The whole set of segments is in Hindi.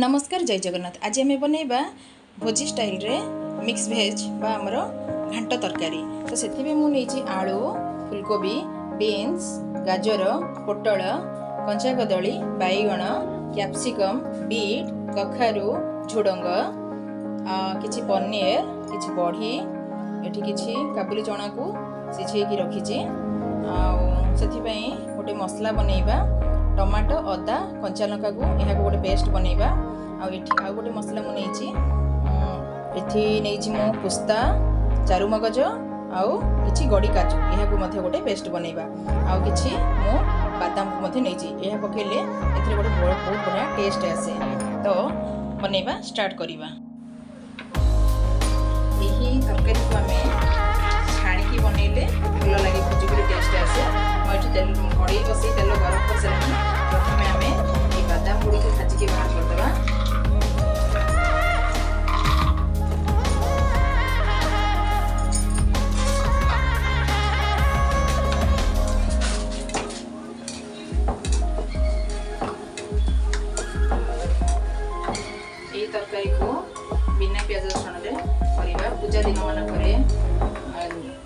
नमस्कार जय जगन्नाथ। आज आम बनइबा भोजी स्टाइल रे मिक्स भेज बा हमर घांट तरकारी। तो से मुझे आलू, फुलकोबी, बीन्स, गाजर, पोटल, कंचा कदली, बैगण, कैप्सिकम, बीट, कखारू, झुडंग, किछि पनीर, किछि बड़ी, एठी किछि काबुली चना को सिझेकी रखिछि। गोटे मसला बनइबा टमाटो, अदा, कंचा लंका को यहाँ गोटे पेस्ट बनइबा। आ गोटे मसला मुझे मु पुस्ता, चारु मगज आउ किछि गड़ी काजू यहाँ को गोटे पेस्ट बनइबा। आउ किछि मु बादाम को नहीं पकेले एथिरे गोटे बहुत बढ़िया टेस्ट आसे। तो बनइबा स्टार्ट करिबा। यही तरकारी को आम छाणिकी बनइले भल लगे, भुजिक टेस्ट आसे। मुझे तेल कड़े बसई तेल गरम कर सारे प्रथम आम ये बादाम गुड़ी को भाजिकी बाहर करदे। यही तरकारी को बिना प्याज रसुण करवा। पूजा दिन मानक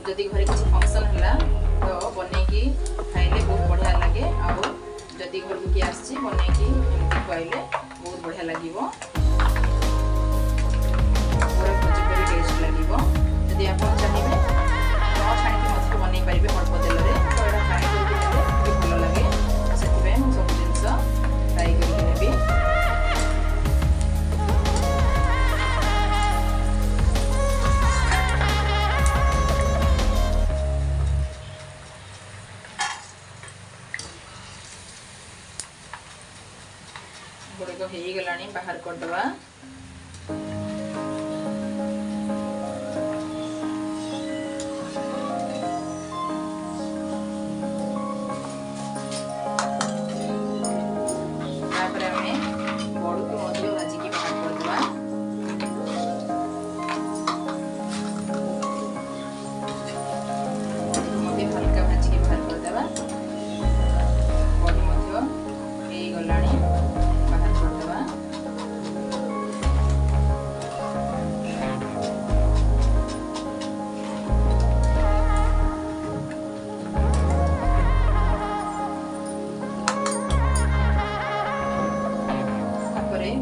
जदि घरे किसी फंक्शन है तो बनईकी खाइले बहुत बढ़िया लगे। आदि घर को किए आसी बनईकी खुआइले बहुत बढ़िया लगे, पूरा भोजी परी टेस्ट लगे। जदि आप चाहिए न छाणी बनई पारे अल्प तेल में, तो यहाँ फ्राए करके भल लगे। से सब जिन फ्राए करके गुड़िक हो गला बाहर करदे।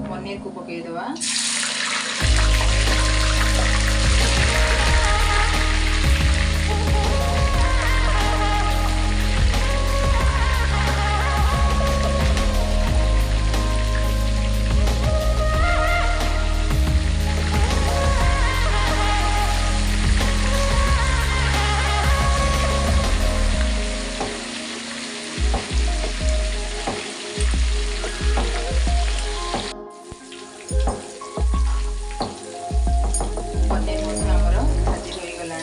पनीर को पकई देवा। भाजी हो गला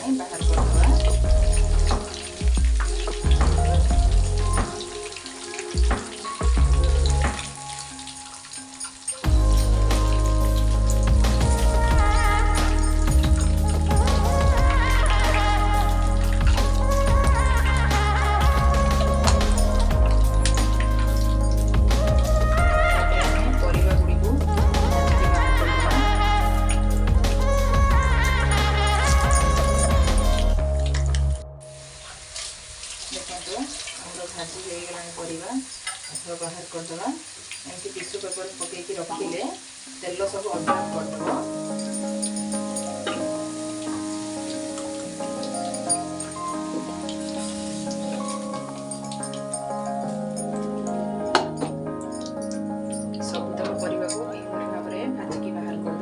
परिवा बाहर करदे। एमती टिश्यू पेपर पकईकी रखिले तेल सब अब्जर्व करदे। सबुतक परिवा को यही भाव में भाजिकी बाहर करदे।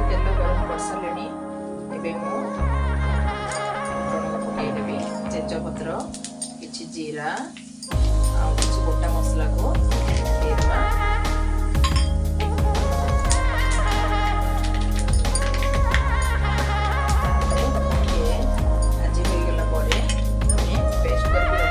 तेल गरम कर सारे पकईदेवी तेजपत्र, किछि जीरा आ किछि गोटा मसला को देवा। भाजी हो गला पेस्ट करके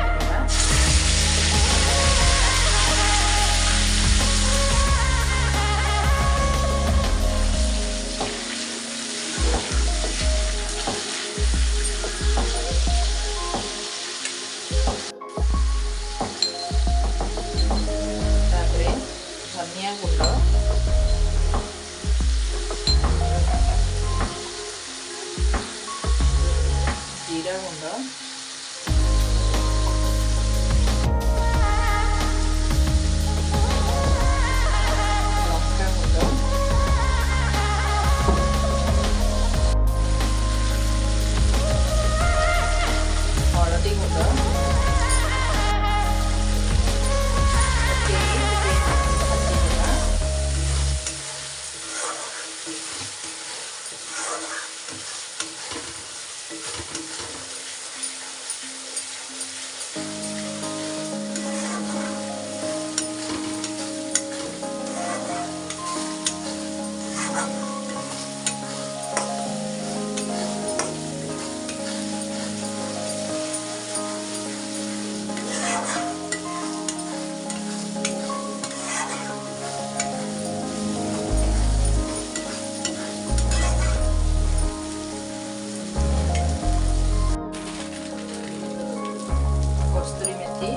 मेथी,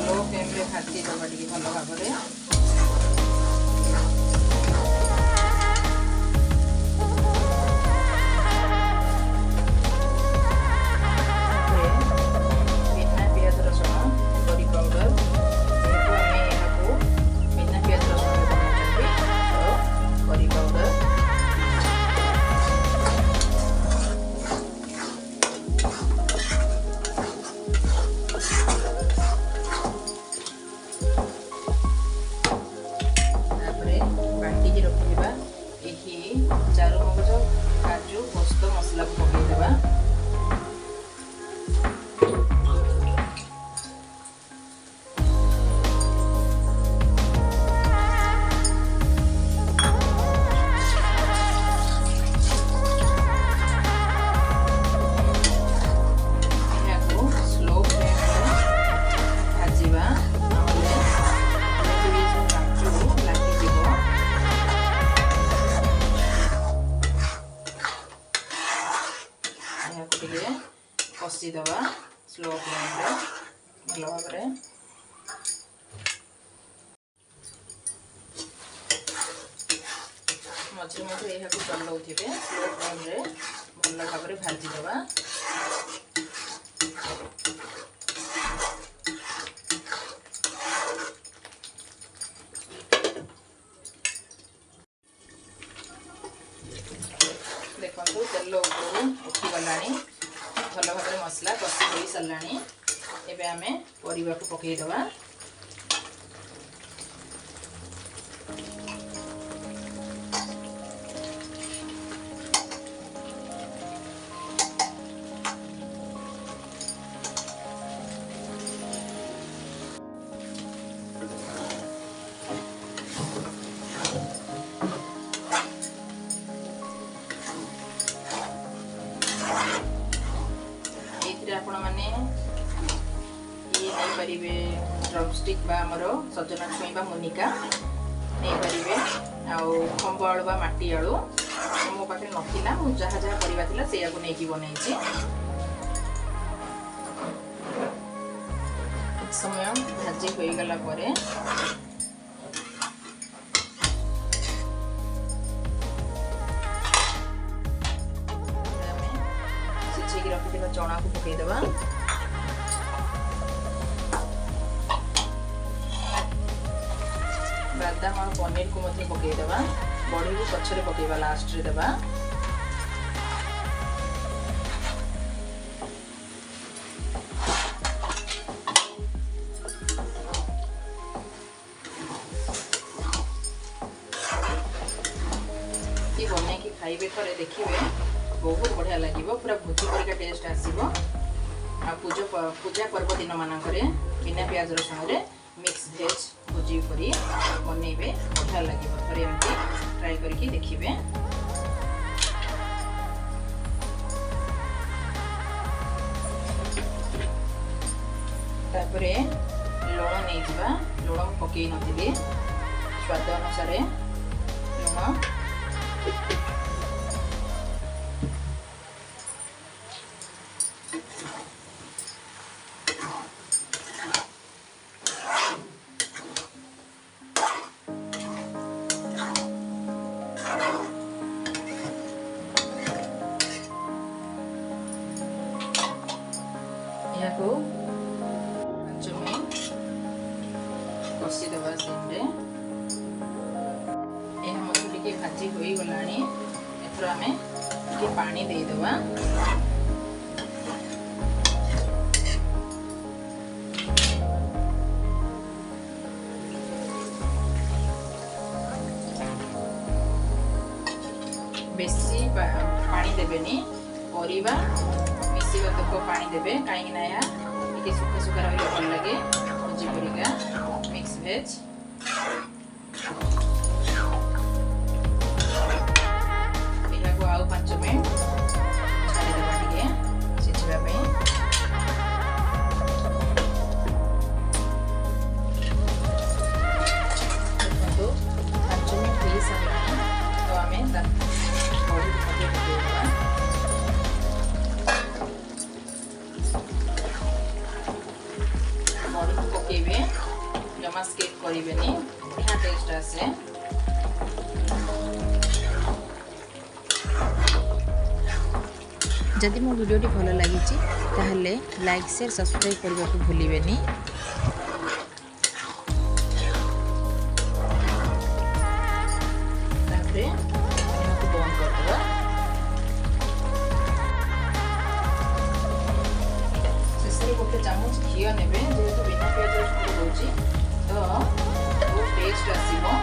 लो फ्लेम रे भाजी दबा टिके भल भाव में। चारुमगज काजू पोस्त मसला को पकईदेवा। स्लो फ्लेम भाजवा कषी दबा स्लो फ्लेम भल भाव में। मझे मझे यह चलाऊे स्लो फ्लेम भल भाव में भाजीदबा। देखो तेल उपरू उठीगला भल भाव में मसला कषी हो सारा। एबे आमे परिवा को पकईदबा। आपण मैंने ये नहीं पारे ड्रमस्टिक आमर सजना छुई मुनिका नहीं पारे खंब आलू माटी आलू मो पाखे नाला मुझे जहाँ जहाँ परिवा थिला सेया को नहीं बनई समय भाजी हो गला परे रखिଥିବା चना को पकईदेवा। बादाम और पनीर को मध्य पकईदेवा। बड़ी को पछरे पकईवा लास्ट रे देवा। ये बने कि खाइबे थरे देखिबे बहुत बढ़िया लगे पूरा भोजी परिका टेस्ट आसो। पूजा पर्व दिन मानक बिना प्याज रसुण मिक्स भेज भोजी परी बनइबे बढ़िया लगे। थोड़े एमती ट्राई करके देखिए। तापरे लुण नहीं जा लुण पकई नी स्वाद अनुसार लुण कषीदेवा सिम्रे यह मत भाजी हो गला। एथर आम पानी देदेवा। बेसी पानी देबेनी परिवा मिसिबा तक पानी देबे कहीं ना सुखा सुखा रही भल लगे भोजी परिका मिक्स भेज। यह आउ 5 मिनट छाड़ीदेवा टे सिझापी। जमा स्किप करेनि बढ़िया टेस्ट आसे। जदि मो वीडियो भल लगी ताहले लाइक शेयर सब्सक्राइब करने को भूलिबेनी। तापरे बंद करदेबा। शेष गोटे चामच घी नेबे जेहेतु बिना प्याज रसुन होची तो बहुत टेस्ट आसीबो।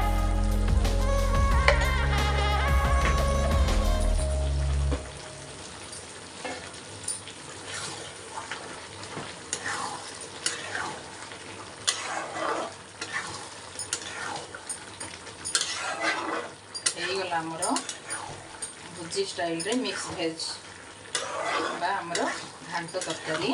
आमर भुजी स्टाइल रे मिक्स भेज बा आमर घांट तरकारी।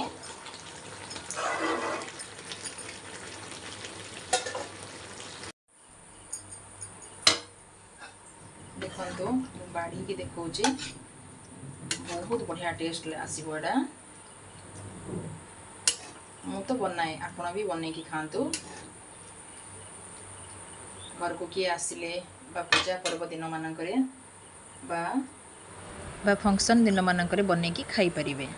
देखो बाड़ी की देखो बहुत बढ़िया टेस्ट आसीबो एडा। मु तो बनाए आपण भी बने की खातु। घर को किए आसिले बा पूजा पर्व दिन मानकरे बा फंक्शन दिन मानकरे बने की खाई परिबे।